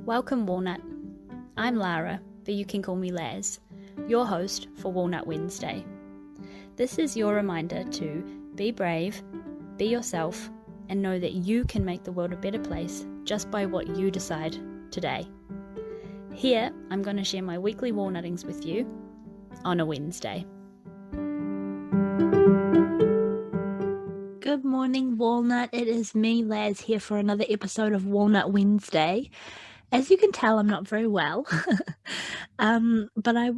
Welcome, Walnut. I'm Lara, but you can call me Laz, your host for Walnut Wednesday. This is your reminder to be brave, be yourself, and know that you can make the world a better place just by what you decide today. Here, I'm going to share my weekly walnuttings with you on a Wednesday. Good morning, Walnut. It is me, Laz, here for another episode of Walnut Wednesday. As you can tell, I'm not very well, but I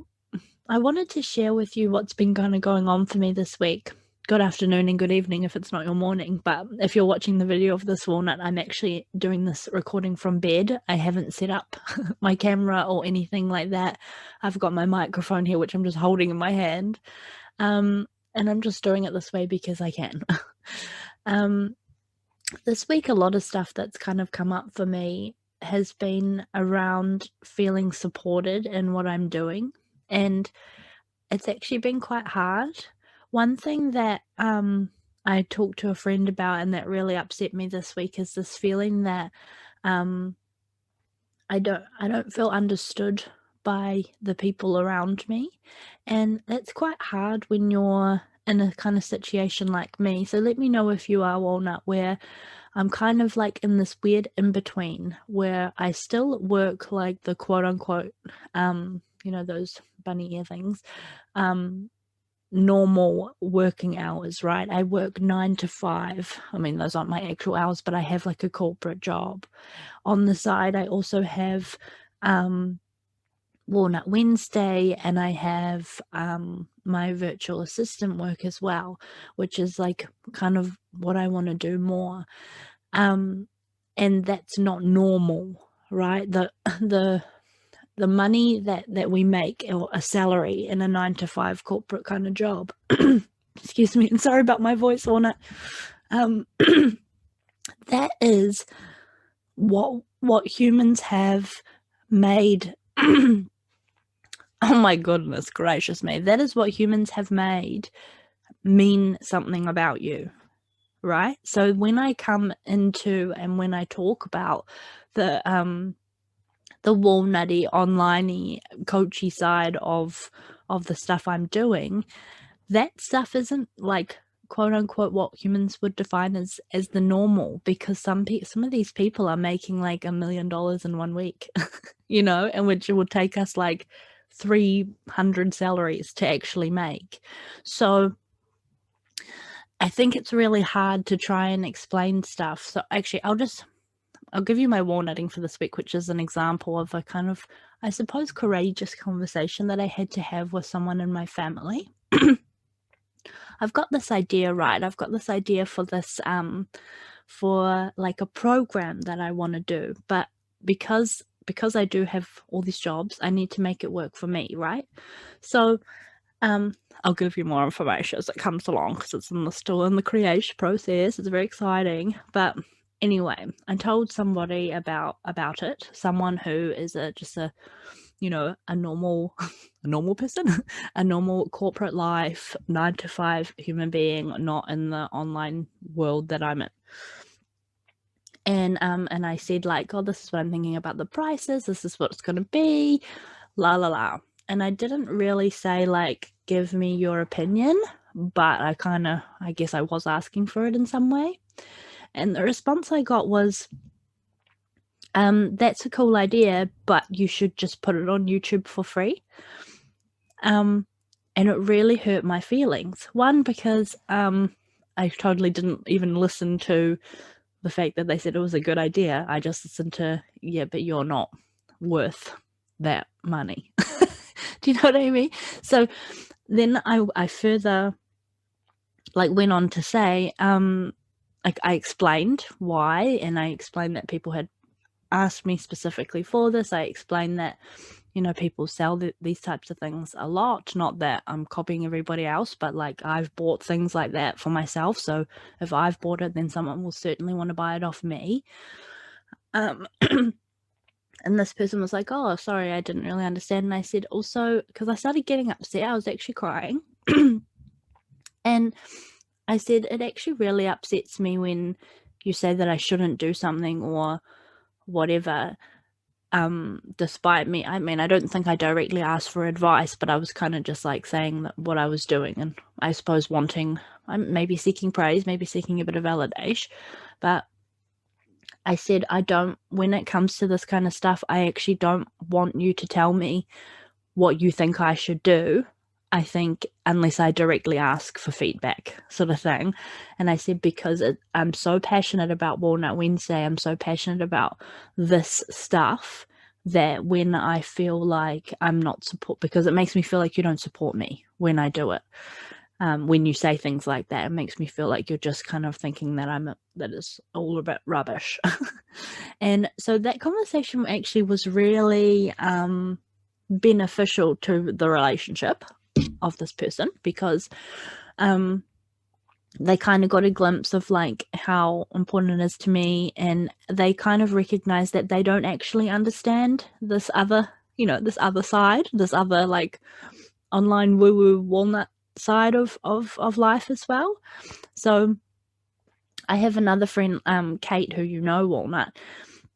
wanted to share with you what's been kind of going on for me this week. Good afternoon and good evening if it's not your morning, but if you're watching the video of this walnut, I'm actually doing this recording from bed. I haven't set up my camera or anything like that. I've got my microphone here, which I'm just holding in my hand, and I'm just doing it this way because I can. This week, a lot of stuff that's kind of come up for me has been around feeling supported in what I'm doing, and it's actually been quite hard. One thing that I talked to a friend about and that really upset me this week is this feeling that I don't feel understood by the people around me, and that's quite hard when you're in a kind of situation like me. So let me know if you are, Walnut, where I'm kind of like in this weird in-between where I still work like the quote-unquote, those bunny ear things, normal working hours, right? I work 9 to 5. I mean, those aren't my actual hours, but I have like a corporate job. On the side, I also have Walnut Wednesday, and I have my virtual assistant work as well, which is like kind of what I want to do more. And that's not normal, right? The money that we make, or a salary in a 9 to 5 corporate kind of job. Excuse me, and sorry about my voice, Walnut. That is what humans have made. Oh my goodness gracious me. That is what humans have made mean something about you, right? So when I come into and when I talk about the walnutty, online-y, coachy side of the stuff I'm doing, that stuff isn't like quote unquote what humans would define as the normal, because some of these people are making like $1 million in 1 week, and which it would take us like 300 salaries to actually make. So I think it's really hard to try and explain stuff. So actually I'll give you my walnutting for this week, which is an example of a kind of, I suppose, courageous conversation that I had to have with someone in my family. I've got this idea, right? I've got this idea for this, for like a program that I want to do, but because I do have all these jobs, I need to make it work for me, right? So I'll give you more information as it comes along, because it's still in the creation process. It's very exciting. But anyway, I told somebody about it, someone who is just a normal person, a normal corporate life, 9 to 5 human being, not in the online world that I'm in. And I said like, oh, this is what I'm thinking about the prices, this is what it's going to be, la la la. And I didn't really say like, give me your opinion, but I guess I was asking for it in some way. And the response I got was, that's a cool idea, but you should just put it on YouTube for free. And it really hurt my feelings. One, because I totally didn't even listen to the fact that they said it was a good idea. I just listened to, yeah, but you're not worth that money. Do you know what I mean? So then I further like went on to say, like I explained why, and I explained that people had asked me specifically for this. I explained that, people sell these types of things a lot. Not that I'm copying everybody else, but like I've bought things like that for myself. So if I've bought it, then someone will certainly want to buy it off me. And this person was like, oh, sorry, I didn't really understand. And I said also, because I started getting upset, I was actually crying. And I said, it actually really upsets me when you say that I shouldn't do something or whatever. despite me, I mean, I don't think I directly asked for advice, but I was kind of just like saying that what I was doing, and I suppose wanting, maybe seeking praise, maybe seeking a bit of validation. But I said, when it comes to this kind of stuff, I actually don't want you to tell me what you think I should do. I think unless I directly ask for feedback, sort of thing. And I said, because I'm so passionate about Walnut Wednesday, I'm so passionate about this stuff, that when I feel like I'm not because it makes me feel like you don't support me when I do it. When you say things like that, it makes me feel like you're just kind of thinking that that is all a bit rubbish. And so that conversation actually was really beneficial to the relationship of this person, because they kind of got a glimpse of like how important it is to me, and they kind of recognize that they don't actually understand this other, this other side, this other like online woo-woo walnut side of life as well. So I have another friend, Kate, who Walnut,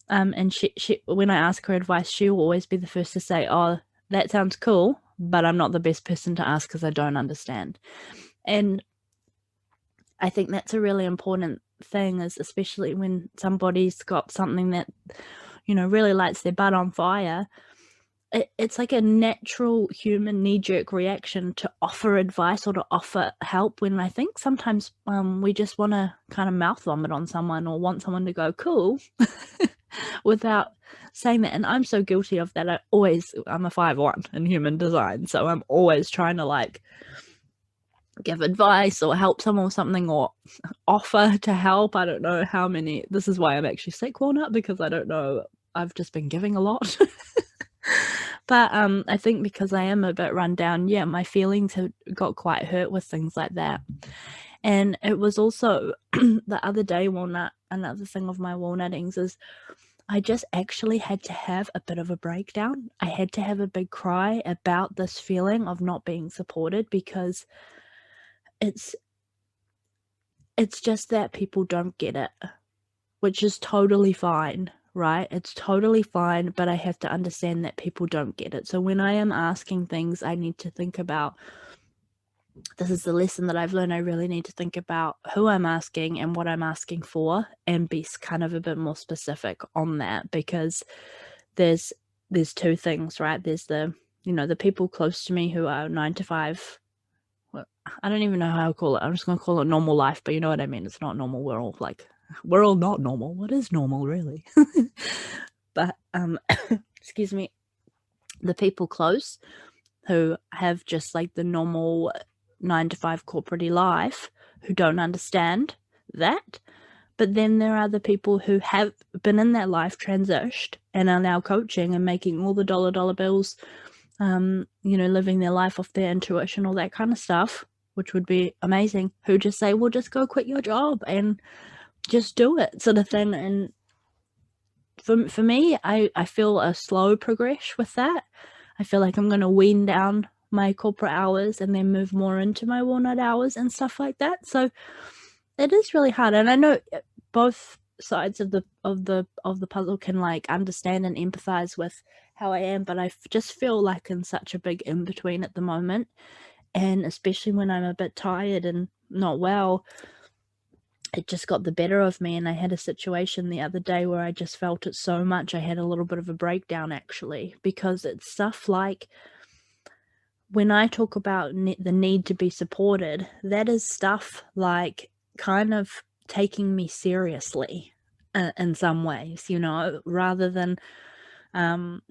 and she when I ask her advice, she will always be the first to say, "Oh, that sounds cool, but I'm not the best person to ask because I don't understand." And I think that's a really important thing, is especially when somebody's got something that, really lights their butt on fire. It's like a natural human knee-jerk reaction to offer advice or to offer help, when I think sometimes we just want to kind of mouth vomit on someone or want someone to go cool without saying that. And I'm so guilty of that. I'm a 5'1" in human design, so I'm always trying to like give advice or help someone with something or offer to help. I don't know how many. This is why I'm actually sick, Walnut, because I don't know. I've just been giving a lot. But I think because I am a bit run down, my feelings have got quite hurt with things like that. And it was also the other day, Walnut, another thing of my walnuttings is I just actually had to have a bit of a breakdown. I had to have a big cry about this feeling of not being supported, because it's just that people don't get it, which is totally fine. Right? It's totally fine, but I have to understand that people don't get it. So when I am asking things, I need to think about, this is the lesson that I've learned, I really need to think about who I'm asking and what I'm asking for, and be kind of a bit more specific on that, because there's two things, right? There's the, the people close to me who are 9 to 5. Well, I don't even know how to call it. I'm just going to call it normal life, but you know what I mean? It's not normal. We're all not normal. What is normal, really? But excuse me, the people close who have just like the normal 9 to 5 corporate life, who don't understand that. But then there are the people who have been in that life, transitioned, and are now coaching and making all the dollar bills, living their life off their intuition, all that kind of stuff, which would be amazing, who just say, well, just go quit your job and just do it, sort of thing. And for me, I feel a slow progress with that. I feel like I'm going to wean down my corporate hours and then move more into my walnut hours and stuff like that. So it is really hard. And I know both sides of the puzzle can like understand and empathize with how I am, but I just feel like in such a big in between at the moment. And especially when I'm a bit tired and not well, it just got the better of me. And I had a situation the other day where I just felt it so much. I had a little bit of a breakdown, actually, because it's stuff like, when I talk about the need to be supported, that is stuff like kind of taking me seriously in some ways, rather than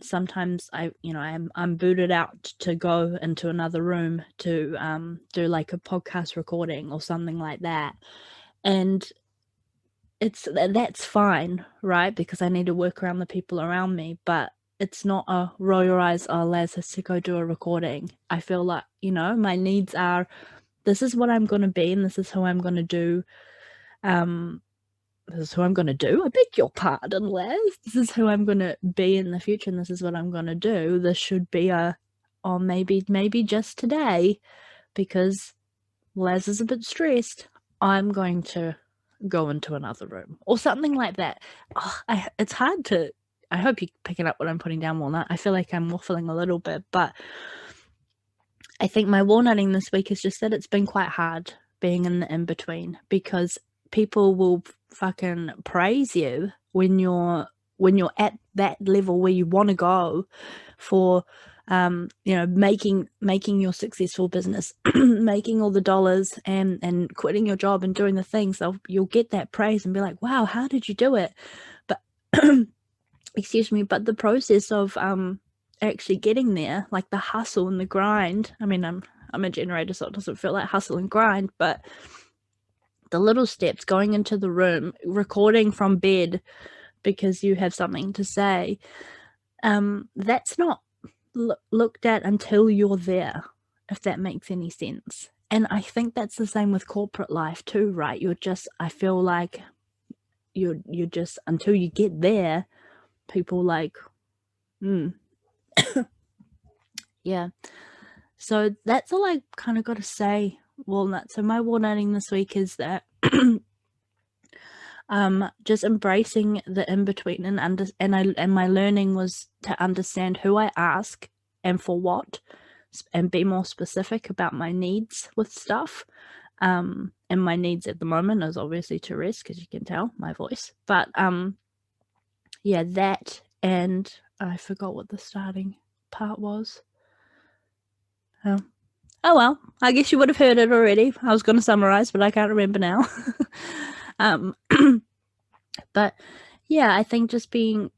sometimes I'm booted out to go into another room to do like a podcast recording or something like that. And that's fine, right? Because I need to work around the people around me, but it's not a roll your eyes, oh, Les has to go do a recording. I feel like, my needs are, this is what I'm going to be, and this is who I'm going to do. This is who I'm going to do. I beg your pardon, Les. This is who I'm going to be in the future, and this is what I'm going to do. This should be maybe just today, because Les is a bit stressed, I'm going to go into another room or something like that. It's hard to I hope you're picking up what I'm putting down, Walnut. I feel like I'm waffling a little bit, but I think my walnutting this week is just that it's been quite hard being in the in-between, because people will fucking praise you when you're at that level where you want to go for making your successful business, making all the dollars, and quitting your job and doing the things. You'll get that praise and be like, wow, how did you do it? But excuse me, but the process of actually getting there, like the hustle and the grind, I mean, I'm a generator, so it doesn't feel like hustle and grind, but the little steps, going into the room, recording from bed because you have something to say, that's not looked at until you're there, if that makes any sense. And I think that's the same with corporate life too, right? I feel like you're just, until you get there, people like, yeah. So that's all I kind of got to say, Walnut. So my walnutting this week is that just embracing the in-between, and my learning was to understand who I ask and for what, and be more specific about my needs with stuff. And my needs at the moment is obviously to rest, because you can tell my voice. But yeah, that, and I forgot what the starting part was. Oh well, I guess you would have heard it already. I was going to summarize, but I can't remember now. But yeah, I think just be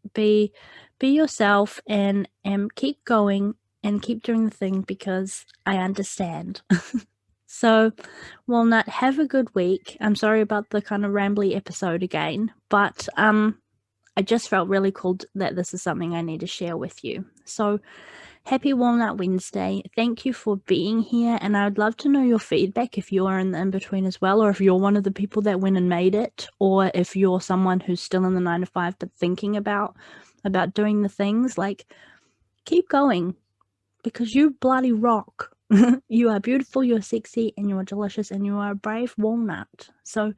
yourself, and keep going and keep doing the thing, because I understand. So, Walnut, have a good week. I'm sorry about the kind of rambly episode again, but I just felt really cool that this is something I need to share with you. So, happy Walnut Wednesday. Thank you for being here, and I would love to know your feedback if you're in the in-between as well, or if you're one of the people that went and made it, or if you're someone who's still in the 9 to 5 but thinking about doing the things. Like, keep going, because you bloody rock. You are beautiful, you're sexy, and you are delicious, and you are a brave walnut. So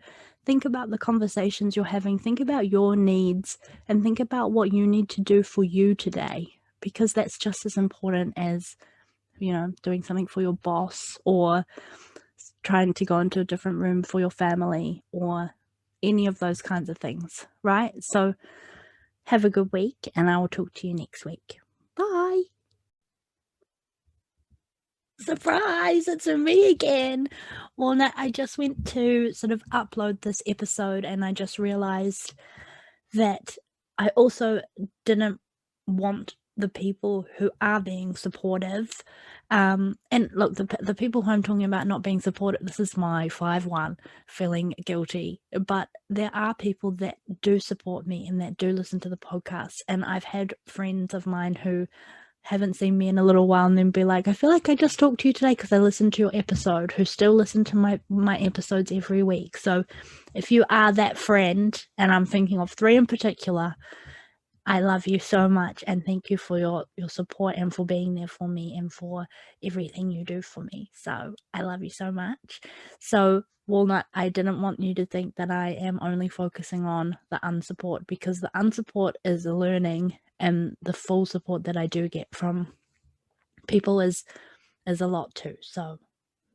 think about the conversations you're having, think about your needs, and think about what you need to do for you today, because that's just as important as, doing something for your boss, or trying to go into a different room for your family, or any of those kinds of things, right? So have a good week, and I will talk to you next week. Bye. Surprise, it's me again. Well, I just went to sort of upload this episode, and I just realized that I also didn't want the people who are being supportive, and look, the people who I'm talking about not being supportive, this is my 5-1 feeling guilty, but there are people that do support me and that do listen to the podcast, and I've had friends of mine who haven't seen me in a little while and then be like, I feel like I just talked to you today because I listened to your episode, who still listen to my episodes every week. So if you are that friend, and I'm thinking of 3 in particular, I love you so much, and thank you for your support, and for being there for me, and for everything you do for me. So I love you so much. So Walnut, I didn't want you to think that I am only focusing on the unsupport, because the unsupport is a learning, and the full support that I do get from people is a lot too. So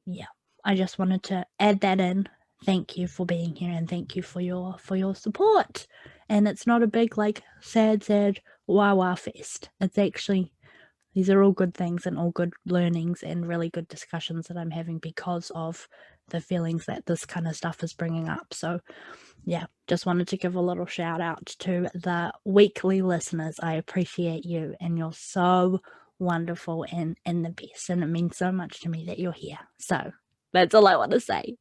yeah, I just wanted to add that in. Thank you for being here, and thank you for your support. And it's not a big like sad wah fest. It's actually, these are all good things and all good learnings and really good discussions that I'm having because of the feelings that this kind of stuff is bringing up. So yeah, just wanted to give a little shout out to the weekly listeners. I appreciate you, and you're so wonderful and the best, and it means so much to me that you're here. So that's all I want to say.